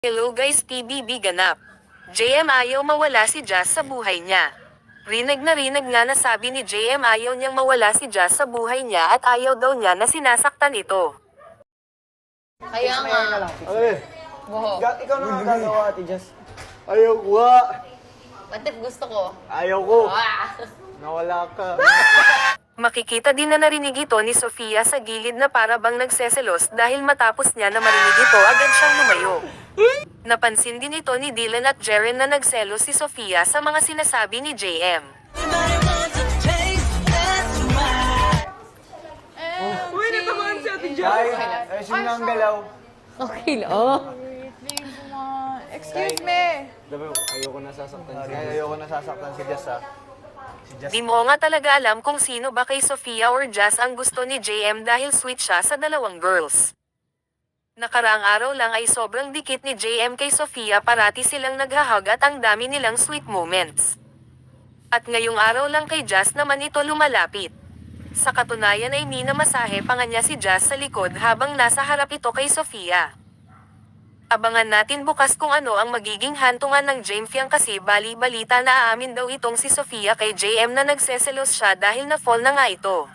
Hello guys, PBB ganap. JM ayaw mawala si Jazz sa buhay niya. Rinig nga na sabi ni JM ayaw niyang mawala si Jazz sa buhay niya at ayaw daw niya na sinasaktan ito. Kaya nga. Ay, Buho. ikaw na nga gagawa, Ate Jess. Ayaw ko nga. What if gusto ko? Ayaw ko. Ah. Nawala ka. Makikita din na narinig ito ni Sofia sa gilid na para bang nagseselos dahil matapos niya na marinig ito agad siyang lumayo. Napansin din ito ni Dylan at Jeren na nagselos si Sofia sa mga sinasabi ni JM. Uy, natamaan si Ate Jess. Ay, ayusin na ang galaw. Okay lang. Oh. Excuse me. Ayoko na sasaktan si Jess. Ayoko na sasaktan si Jess, ha. Si Jess. Di mo nga talaga alam kung sino ba kay Sofia or Jazz ang gusto ni JM dahil sweet siya sa dalawang girls. Nakaraang araw lang ay sobrang dikit ni JM kay Sofia, parati silang naghahag at ang dami nilang sweet moments. At ngayong araw lang kay Jazz naman ito lumalapit. Sa katunayan ay minamasahe pa nga niya si Jazz sa likod habang nasa harap ito kay Sofia. Abangan natin bukas kung ano ang magiging hantungan ng Jamefiang kasi bali-balita na aamin daw itong si Sofia kay JM na nagseselos siya dahil na-fall na nga ito.